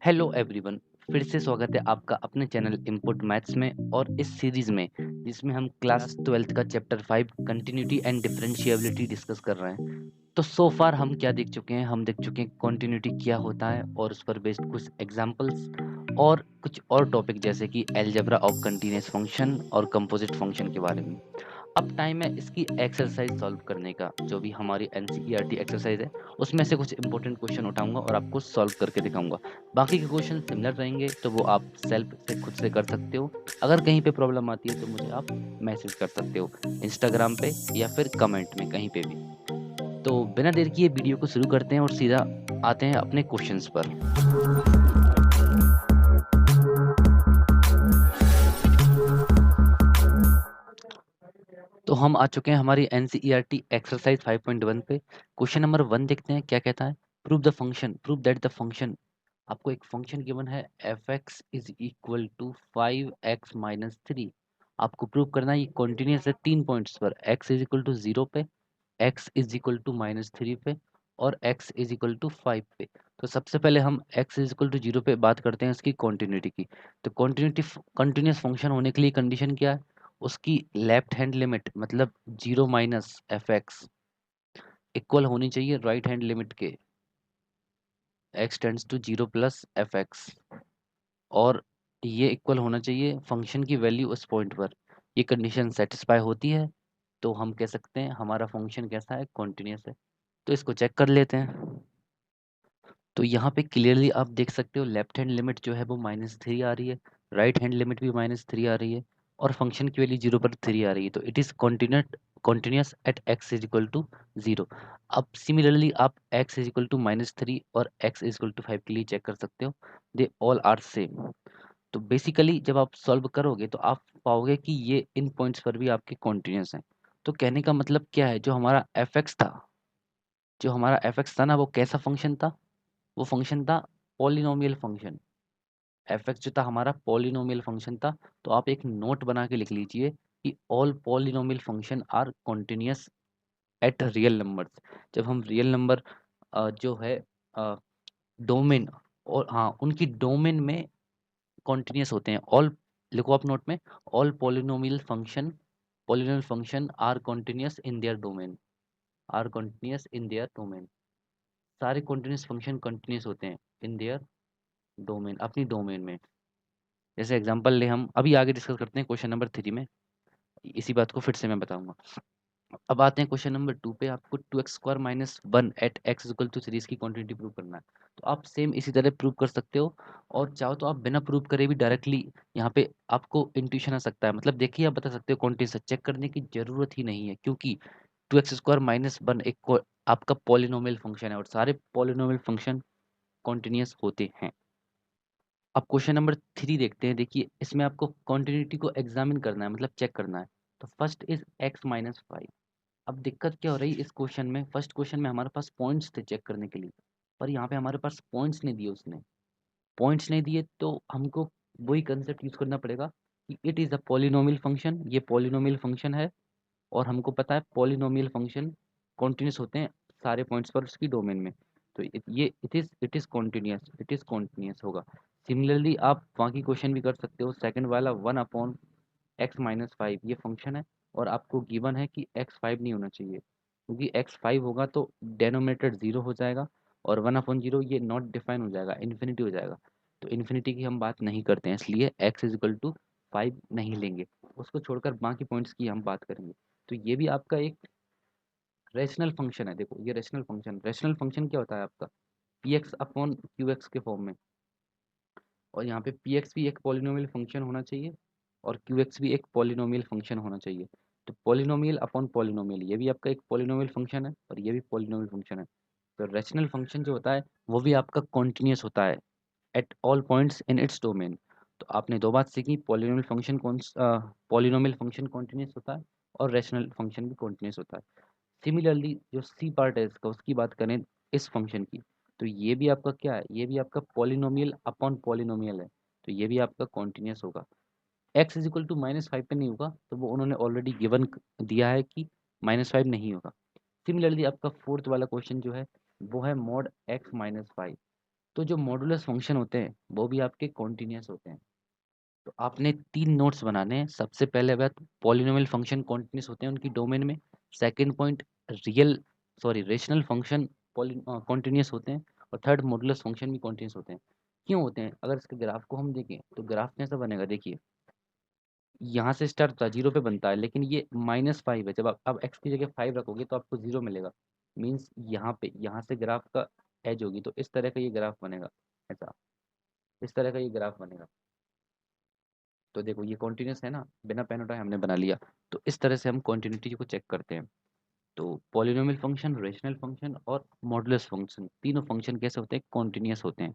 Hello everyone. फिर से स्वागत है आपका अपने चैनल इनपुट मैथ्स में और इस सीरीज में जिसमें हम क्लास 12th का chapter 5 continuity and differentiability discuss कर रहे हैं। तो सो फार हम क्या देख चुके हैं? हम देख चुके हैं कंटिन्यूटी क्या होता है और उस पर बेस्ड कुछ एग्जांपल्स और कुछ और टॉपिक जैसे कि अलजेब्रा ऑफ कंटीन्यूअस फंक्शन और कंपोजिट फंक्शन के बारे में। अब टाइम है इसकी एक्सरसाइज सॉल्व करने का। जो भी हमारी एनसीईआरटी एक्सरसाइज है उसमें से कुछ इंपॉर्टेंट क्वेश्चन उठाऊंगा और आपको सॉल्व करके दिखाऊंगा। बाकी के क्वेश्चन सिमिलर रहेंगे तो वो आप सेल्फ से खुद से कर सकते हो। अगर कहीं पे प्रॉब्लम आती है तो मुझे आप मैसेज कर सकते हो इंस्टाग्राम पे या फिर कमेंट में कहीं पे भी। तो बिना देर किए वीडियो को शुरू करते हैं और सीधा आते हैं अपने क्वेश्चंस पर। तो हम आ चुके हैं हमारी एनसीईआरटी एक्सरसाइज 5.1 पे। क्वेश्चन नंबर 1 देखते हैं क्या कहता है। प्रूव दैट द फंक्शन, आपको एक फंक्शन गिवन है F X is equal to 5x-3। आपको प्रूव करना है ये कॉन्टिन्यूस है 3 पॉइंट्स पर, x इज इक्वल टू 0 पे, x इज इक्वल टू -3 पे और x इज इक्वल टू 5 पे। तो सबसे पहले हम x इज इक्वल टू 0 पे बात करते हैं उसकी कॉन्टिन्यूटी की। तो कॉन्टिन्यूटी कंटिन्यूस फंक्शन होने के लिए कंडीशन क्या है? उसकी लेफ्ट हैंड लिमिट मतलब 0 माइनस एफ एक्स इक्वल होनी चाहिए राइट हैंड लिमिट के x tends to 0 plus F X, और ये इक्वल होना चाहिए फंक्शन की वैल्यू उस पॉइंट पर। ये कंडीशन सेटिस्फाई होती है तो हम कह सकते हैं हमारा फंक्शन कैसा है, कॉन्टिन्यूस है। तो इसको चेक कर लेते हैं। तो यहाँ पे क्लियरली आप देख सकते हो लेफ्ट हैंड लिमिट जो है वो -3 आ रही है, राइट हैंड लिमिट भी -3 आ रही है और फंक्शन की वैल्यू 0 पर 3 आ रही है। तो it is continuous at x is equal to 0। अब सिमिलरली आप x इज इक्वल टू -3 और x इज इक्वल टू 5 के लिए चेक कर सकते हो। They all are same. तो बेसिकली जब आप सॉल्व करोगे तो आप पाओगे कि ये इन पॉइंट्स पर भी आपके कॉन्टिन्यूस हैं। तो कहने का मतलब क्या है, जो हमारा एफ एक्स था ना, वो कैसा फंक्शन था? वो फंक्शन था पॉलिनोमियल फंक्शन। एफ एक्स जो था हमारा पॉलिनोमियल फंक्शन था। तो आप एक नोट बना के लिख लीजिए कि all polynomial function are continuous at real numbers. जब हम रियल नंबर जो है डोमेन, और हाँ उनकी डोमेन में कॉन्टिन्यूस होते हैं। ऑल लिखो आप नोट में, all polynomial function are continuous in their domain, are continuous in their domain. सारे कॉन्टिन्यूस फंक्शन कॉन्टिन्यूस होते हैं इन देयर डोमेन, अपनी डोमेन में। जैसे एग्जांपल ले, हम अभी आगे डिस्कस करते हैं क्वेश्चन नंबर 3 में, इसी बात को फिर से मैं बताऊंगा। अब आते हैं क्वेश्चन नंबर 2 पे। आपको 2x² - 1 eight x equal to 3 की क्वांटिटी प्रूव करना है। तो आप सेम इसी तरह प्रूव कर सकते हो, और चाहो तो आप बिना प्रूव करे भी डायरेक्टली यहाँ पे आपको इंट्यूशन आ सकता है। मतलब देखिए आप बता सकते हो क्वांटिटी से, चेक करने की जरूरत ही नहीं है क्योंकि 2x² - 1 आपका पॉलिनोमियल फंक्शन है और सारे पॉलिनोमियल फंक्शन कॉन्टिन्यूस होते हैं। अब क्वेश्चन नंबर 3 देखते हैं। देखिए इसमें आपको कॉन्टिन्यूटी को एग्जामिन करना है, मतलब चेक करना है। तो फर्स्ट इज x-5। अब दिक्कत क्या हो रही है इस क्वेश्चन में? फर्स्ट क्वेश्चन में हमारे पास पॉइंट्स थे चेक करने के लिए, पर यहाँ पे हमारे पास पॉइंट्स नहीं दिए उसने। पॉइंट्स नहीं दिए तो हमको वही कंसेप्ट यूज करना पड़ेगा कि it is a polynomial function, ये पॉलिनोमियल फंक्शन है। और हमको पता है पॉलिनोमियल फंक्शन कॉन्टिन्यूस होते हैं सारे पॉइंट्स पर उसकी डोमेन में। तो ये इट इज कॉन्टिन्यूस होगा। सिमिलरली आप बाकी क्वेश्चन भी कर सकते हो। सेकंड वाला 1/x-5 ये फंक्शन है और आपको गिवन है कि x5 नहीं होना चाहिए, क्योंकि x5 होगा तो डेनोमिनेटर 0 हो जाएगा और 1/0 ये नॉट डिफाइन हो जाएगा, इन्फिनिटी हो जाएगा। तो इन्फिनिटी की हम बात नहीं करते हैं, इसलिए x इज इक्वल टू 5 नहीं लेंगे। उसको छोड़कर बाकी पॉइंट्स की हम बात करेंगे। तो ये भी आपका एक रेशनल फंक्शन है। देखो ये रेशनल फंक्शन क्या होता है आपका? P x upon Q x के फॉर्म में। और यहाँ पे पी एक्स भी एक पॉलिनोमियल फंक्शन होना चाहिए और क्यू एक्स भी एक पॉलिनोमियल फंक्शन होना चाहिए। तो पॉलिनोमियल अपॉन पॉलिनोमियल, ये भी आपका एक पॉलिनोमियल फंक्शन है और ये भी पॉलिनोमियल फंक्शन है। तो रेशनल फंक्शन जो होता है वो भी आपका कॉन्टिन्यूस होता है at all points in its domain. तो आपने दो बात सीखी, पॉलिनोमियल फंक्शन कॉन्टिन्यूस होता है और रेशनल फंक्शन भी कॉन्टिन्यूस होता है। सिमिलरली जो सी पार्ट है इसका, उसकी बात करें इस फंक्शन की, तो ये भी आपका क्या है? ये भी आपका पॉलिनोमियल अपॉन पॉलिनोमियल है। तो ये भी आपका कॉन्टिन्यूस होगा। x इज इक्वल टू -5 पे नहीं होगा, तो वो उन्होंने ऑलरेडी गिवन दिया है कि -5 नहीं होगा। सिमिलरली आपका फोर्थ वाला क्वेश्चन जो है वो है mod x-5। तो जो मॉडुलस फंक्शन होते हैं वो भी आपके कॉन्टिन्यूस होते हैं। तो आपने 3 नोट्स बनाने हैं। सबसे पहले बात, पॉलिनोमियल फंक्शन कॉन्टिन्यूस होते हैं उनकी डोमेन में। Second point, rational function continuous होते हैं। और थर्ड, मॉडुलस फंक्शन भी कॉन्टिन्यूस होते हैं। क्यों होते हैं? अगर इसके ग्राफ को हम देखें तो ग्राफ कैसा बनेगा, देखिए यहाँ से स्टार्ट होता है, 0 पे बनता है, लेकिन ये -5 है। जब आप अब x की जगह 5 रखोगे तो आपको 0 मिलेगा। मीन्स यहाँ पे, यहाँ से ग्राफ का एज होगी, तो इस तरह का ये ग्राफ बनेगा। ऐसा, इस तरह का ये ग्राफ बनेगा। तो देखो ये कॉन्टिन्यूस है ना, बिना पेन उठाए हमने बना लिया। तो इस तरह से हम कॉन्टिन्यूटी को चेक करते हैं। तो पॉलिनोमियल फंक्शन, रेशनल फंक्शन और मॉडुलस फंक्शन, तीनों फंक्शन कैसे होते हैं? कॉन्टिन्यूस होते हैं।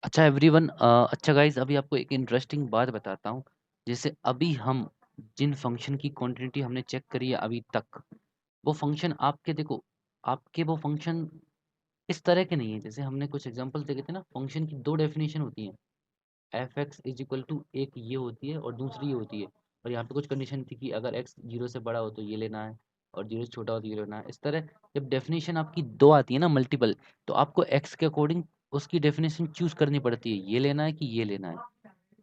अच्छा एवरीवन, अच्छा गाइज, अभी आपको एक इंटरेस्टिंग बात बताता हूँ। जैसे अभी हम जिन फंक्शन की क्वांटिटी हमने चेक करी है अभी तक, वो फंक्शन आपके, देखो आपके वो फंक्शन इस तरह के नहीं है। जैसे हमने कुछ एग्जांपल देखे थे ना, फंक्शन की 2 डेफिनेशन होती हैं। F X is equal to, एक ये होती है और दूसरी ये होती है। और यहाँ पे कुछ कंडीशन थी कि अगर एक्स 0 से बड़ा हो तो ये लेना है, और 0 से छोटा हो तो ये लेना है। इस तरह जब डेफिनेशन आपकी 2 आती है ना, मल्टीपल, तो आपको एक्स के अकॉर्डिंग उसकी डेफिनेशन चूज करनी पड़ती है, ये लेना है कि ये लेना है।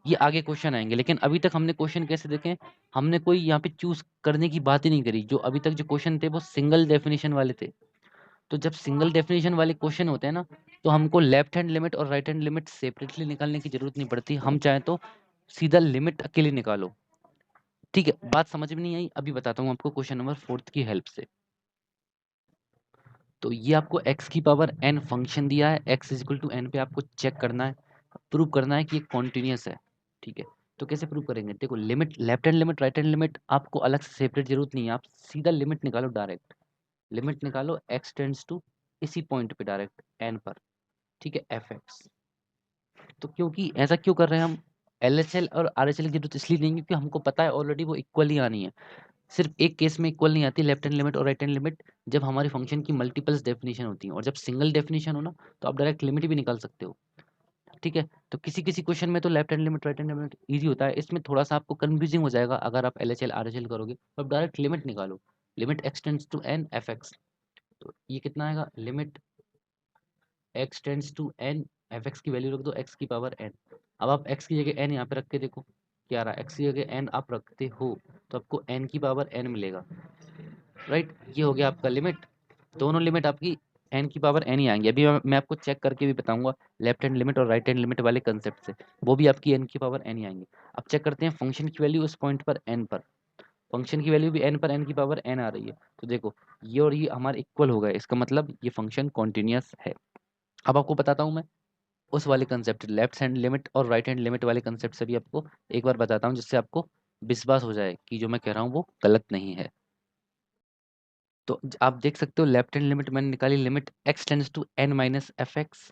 ये आगे क्वेश्चन आएंगे, लेकिन अभी तक हमने क्वेश्चन कैसे देखे? हमने कोई यहाँ पे चूज करने की बात ही नहीं करी। जो अभी तक जो क्वेश्चन थे वो सिंगल डेफिनेशन वाले थे। तो जब सिंगल डेफिनेशन वाले क्वेश्चन होते हैं ना, तो हमको लेफ्ट हैंड लिमिट और राइट हैंड लिमिट सेपरेटली निकालने की जरूरत नहीं पड़ती। हम चाहें तो सीधा लिमिट अकेले निकालो। ठीक है, बात समझ में नहीं आई? अभी बताता हूँ आपको क्वेश्चन नंबर 4 की हेल्प से। तो ये आपको x की पावर n फंक्शन दिया है, x is equal to n पे आपको चेक करना है, प्रूव करना है कि ये कॉन्टिन्यूस है। ठीक है, तो कैसे प्रूव करेंगे? देखो, limit, left hand limit, right hand limit आपको अलग से सेपरेट जरूरत नहीं है। आप सीधा लिमिट निकालो, डायरेक्ट लिमिट निकालो, x टेंड्स टू इसी पॉइंट पे डायरेक्ट n पर। ठीक है, एफ एक्स। तो क्योंकि ऐसा क्यों कर रहे हैं हम? LHL और RHL की जरूरत इसलिए नहीं है क्योंकि हमको पता है ऑलरेडी वो इक्वल ही आनी है। सिर्फ एक केस में इक्वल नहीं आती, लेफ्ट हैंड लिमिट और राइट हैंड लिमिट, जब हमारी फंक्शन की मल्टीपल्स डेफिनेशन होती है। और जब सिंगल डेफिनेशन हो ना, तो आप डायरेक्ट लिमिट भी निकाल सकते हो। ठीक है, तो किसी किसी क्वेश्चन में तो left hand limit, right hand limit easy होता है। इसमें थोड़ा सा आपको कंफ्यूजिंग हो जाएगा अगर आप LHL RHL करोगे, तो आप डायरेक्ट लिमिट निकालो। Limit x tends to n F X. तो ये कितना आएगा? Limit x tends to n, F X की वैल्यू रख दो x की पावर n। अब आप x की जगह n यहाँ पे रख के देखो क्या आ रहा है। x की जगह n आप रखते हो तो आपको n की पावर n मिलेगा। राइट, ये हो गया आपका लिमिट। दोनों लिमिट आपकी n की पावर n ही आएंगी। अभी मैं आपको चेक करके भी बताऊंगा लेफ्ट हैंड लिमिट और राइट हैंड लिमिट वाले कंसेप्ट से, वो भी आपकी n की पावर n ही आएंगे। अब चेक करते हैं फंक्शन की वैल्यू उस पॉइंट पर n पर। फंक्शन की वैल्यू भी n पर n की पावर n आ रही है। तो देखो, ये और ये हमारे इक्वल हो गए, इसका मतलब ये फंक्शन कॉन्टिन्यूस है। अब आपको बताता हूँ मैं उस वाले कंसेप्ट, लेफ्ट हैंड लिमिट और राइट हैंड लिमिट वाले कंसेप्ट से भी आपको एक बार बताता हूँ, जिससे आपको विश्वास हो जाए कि जो मैं कह रहा हूँ वो गलत नहीं है। तो आप देख सकते हो, लेफ्ट हैंड लिमिट मैंने निकाली, limit x tends to n minus F X.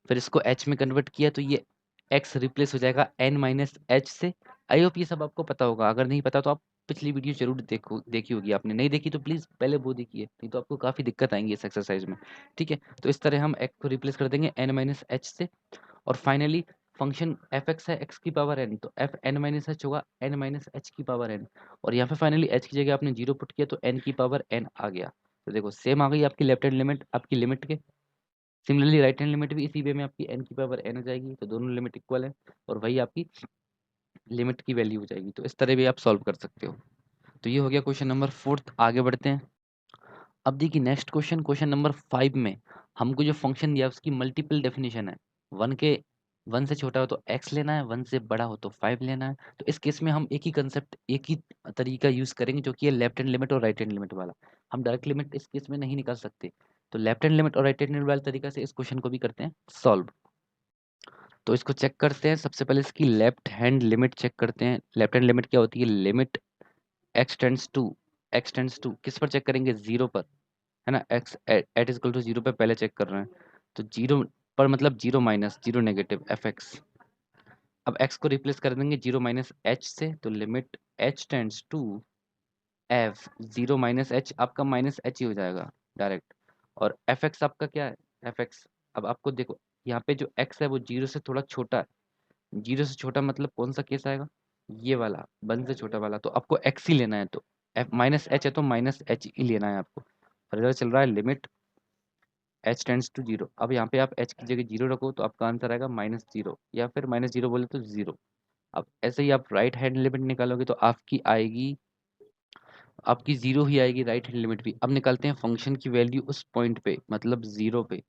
फिर इसको h में कन्वर्ट किया तो ये x रिप्लेस हो जाएगा n माइनस एच से। आई होप ये सब आपको पता होगा। अगर नहीं पता तो आप पिछली वीडियो जरूर देखी होगी। आपने नहीं देखी तो प्लीज पहले वो देखिए, नहीं तो आपको काफी दिक्कत आएंगी इस एक्सरसाइज में। ठीक है, तो इस तरह हम x को रिप्लेस कर देंगे n माइनस एच से। और फाइनली फंक्शन एफ एक्स है x की पावर n, तो एफ एन माइनस एच होगा n माइनस एच की पावर n। और यहाँ पे फाइनली h की जगह आपने 0 पुट किया तो n की पावर n आ गया। तो देखो सेम आ गई आपकी लेफ्ट हैंड लिमिट आपकी लिमिट के। सिमिलरली राइट हैंड लिमिट भी इसी वे में आपकी n की पावर n आ जाएगी। तो दोनों लिमिट इक्वल है और वही आपकी लिमिट की वैल्यू हो जाएगी। तो इस तरह भी आप सॉल्व कर सकते हो। तो ये हो गया क्वेश्चन नंबर 4। आगे बढ़ते हैं। अब देखिए नेक्स्ट क्वेश्चन, क्वेश्चन नंबर 5 में हमको जो फंक्शन दिया उसकी मल्टीपल डेफिनेशन है। वन के, वन से छोटा हो तो x लेना है, वन से बड़ा हो तो 5 लेना है। तो इस केस में हम एक ही कंसेप्ट, एक ही तरीका यूज करेंगे जो कि है लेफ्ट हैंड लिमिट और राइट हैंड लिमिट वाला। हम डायरेक्ट लिमिट इस केस में नहीं निकाल सकते, तो लेफ्ट हैंड लिमिट और राइट हैंड लिमिट वाले तरीका से इस क्वेश्चन को भी करते हैं सॉल्व। तो इसको चेक करते हैं। सबसे पहले इसकी लेफ्ट हैंड लिमिट चेक करते हैं। लेफ्ट हैंड लिमिट क्या होती है? लिमिट एक्स टेंड्स टू किस पर चेक करेंगे? 0 पर, है ना। X at is equal to 0 पे पहले चेक कर रहे हैं। तो 0 पर मतलब 0 माइनस 0 नेगेटिव एफ एक्स। अब x को रिप्लेस कर देंगे 0 माइनस एच से, तो limit h tends to F 0 minus H, आपका माइनस एच ही हो जाएगा डायरेक्ट। और एफ एक्स आपका क्या है? एफ एक्स, अब आपको देखो यहाँ पे जो x है वो 0 से थोड़ा छोटा है। 0 से छोटा मतलब कौन सा केस आएगा? ये वाला, 1 से छोटा वाला। तो आपको x ही लेना है, तो एफ माइनस एच है तो माइनस एच ही लेना है आपको। और इधर चल रहा है लिमिट h टेंड्स टू 0। अब यहाँ पे आप h की जगह 0 रखो तो आपका आंसर आएगा -0, या फिर -0 बोले तो 0। अब ऐसे ही आप राइट हैंड लिमिट निकालोगे तो आपकी 0 ही आएगी राइट हैंड लिमिट भी। अब निकालते हैं फंक्शन की वैल्यू उस पॉइंट पे, मतलब 0 पे।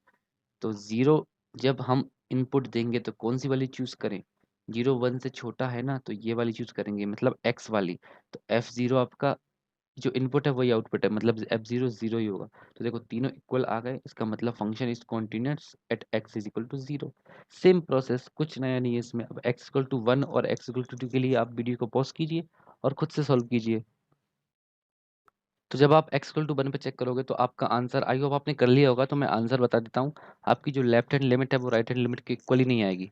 तो 0 जब हम इनपुट देंगे तो कौन सी वाली चूज़ करें? 0 1 से छोटा है ना, तो ये वाली चूज़ करेंगे, मतलब x वाली। तो f0 आपका जो इनपुट है वही आउटपुट है, मतलब f0 0 ही होगा। तो देखो तीनों इक्वल आ गए, इसका मतलब function is continuous at x is equal to 0। Same process, कुछ नया नहीं है इसमें। अब x इक्वल टू 1 और x इक्वल टू 2 के लिए आप वीडियो को पॉज कीजिए और खुद से सॉल्व कीजिए। तो जब आप x इक्वल टू 1 पे चेक करोगे तो आपका आंसर, आई होप आपने कर लिया होगा, तो मैं आंसर बता देता हूँ। आपकी जो लेफ्ट हैंड लिमिट है वो राइट हैंड लिमिट के इक्वल ही नहीं आएगी।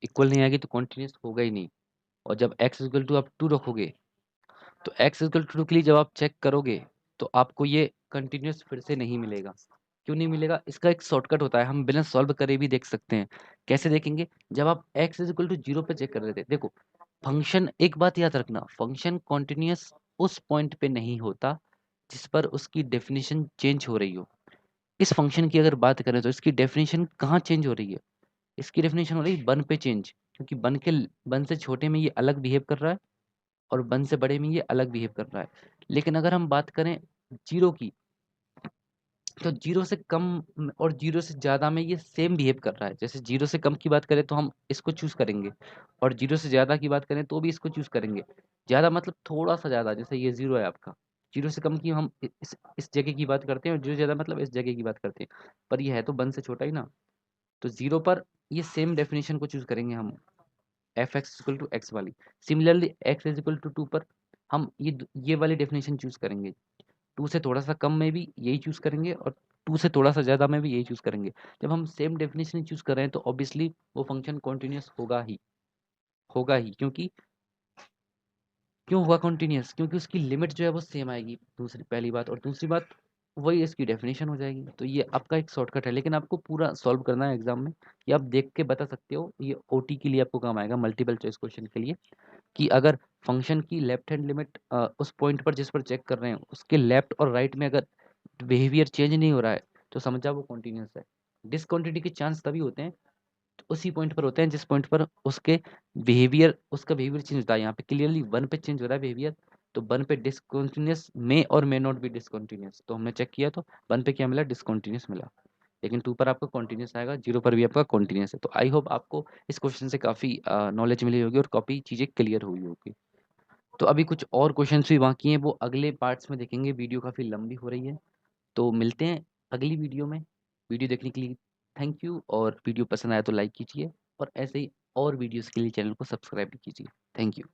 इक्वल नहीं आएगी तो कॉन्टिन्यूअस होगा ही नहीं। और जब x इक्वल टू आप 2 रखोगे तो x इक्वल टू 2 के लिए जब आप चेक करोगे तो आपको ये कंटिन्यूअस फिर से नहीं मिलेगा। क्यों नहीं मिलेगा? इसका एक शॉर्टकट होता है, हम बिना सॉल्व करे भी देख सकते हैं। कैसे देखेंगे? जब आप x इज इक्वल टू 0 पे चेक कर रहे थे, देखो फंक्शन, एक बात याद रखना, फंक्शन कॉन्टिन्यूअस उस पॉइंट पे नहीं होता जिस पर उसकी डेफिनेशन चेंज हो रही हो। इस फंक्शन की अगर बात करें तो इसकी डेफिनेशन कहाँ चेंज हो रही है? इसकी डेफिनेशन हो रही है 1 पे चेंज, क्योंकि 1 से छोटे में ये अलग बिहेव कर रहा है और 1 से बड़े में ये अलग बिहेव कर रहा है। लेकिन अगर हम बात करें 0 की, तो 0 से कम और 0 से ज़्यादा में ये सेम बिहेव कर रहा है। जैसे 0 से कम की बात करें तो हम इसको चूज़ करेंगे, और 0 से ज़्यादा की बात करें तो भी इसको चूज़ करेंगे। ज़्यादा मतलब थोड़ा-सा ज़्यादा, जैसे ये 0 है आपका। 0 से कम की हम इस जगह की बात करते हैं, और 0 से ज़्यादा मतलब इस जगह की बात करते हैं। पर ये है तो 1 से छोटा ही ना। तो 0 पर ये सेम डेफिनिशन को चूज़ करेंगे हम, fx इक्वल टू x वाली। Similarly x is equal to 2 पर हम ये वाली डेफिनेशन चूज़ करेंगे। 2 से थोड़ा-सा कम में भी यही चूज़ करेंगे, और 2 से थोड़ा-सा ज़्यादा में भी यही चूज़ करेंगे। जब हम सेम डेफिनिशन चूज़ कर रहे हैं तो ऑब्वियसली वो फंक्शन कंटीन्यूअस होगा ही। क्यों होगा कंटीन्यूअस? क्योंकि उसकी लिमिट जो है वो सेम आएगी, दूसरी पहली बात, और दूसरी बात वही इसकी डेफिनेशन हो जाएगी। तो ये आपका एक शॉर्टकट है, लेकिन आपको पूरा सॉल्व करना है एग्जाम में। ये आप देख के बता सकते हो, ये ओटी के लिए आपको काम आएगा, मल्टीपल चॉइस क्वेश्चन के लिए, कि अगर फंक्शन की लेफ्ट हैंड लिमिट उस पॉइंट पर जिस पर चेक कर रहे हैं उसके लेफ्ट और राइट में अगर बिहेवियर चेंज नहीं हो रहा है तो समझा वो कॉन्टिन्यूअस है। डिसकंटिन्यूटी के चांस तभी होते हैं, तो उसी पॉइंट पर होते हैं जिस पॉइंट पर उसका बिहेवियर चेंज होता है। यहाँ पे क्लियरली 1 पे चेंज हो रहा है बिहेवियर, तो 1 पे डिसकंटिन्यूअस में और मे नॉट बी डिसकंटिन्यूअस। तो हमने चेक किया तो 1 पे क्या मिला? डिसकंटिन्यूअस मिला। लेकिन 2 पर आपका कॉन्टिन्यूअस आएगा, 0 पर भी आपका कॉन्टिन्यूअस है। तो आई होप आपको इस क्वेश्चन से काफ़ी नॉलेज मिली होगी और काफ़ी चीज़ें क्लियर हुई होगी। तो अभी कुछ और क्वेश्चंस भी बाकी हैं, वो अगले पार्ट्स में देखेंगे। वीडियो काफ़ी लंबी हो रही है, तो मिलते हैं अगली वीडियो में। वीडियो देखने के लिए थैंक यू, और वीडियो पसंद आया तो लाइक कीजिए, और ऐसे ही और वीडियोस के लिए चैनल को सब्सक्राइब भी कीजिए। Thank you.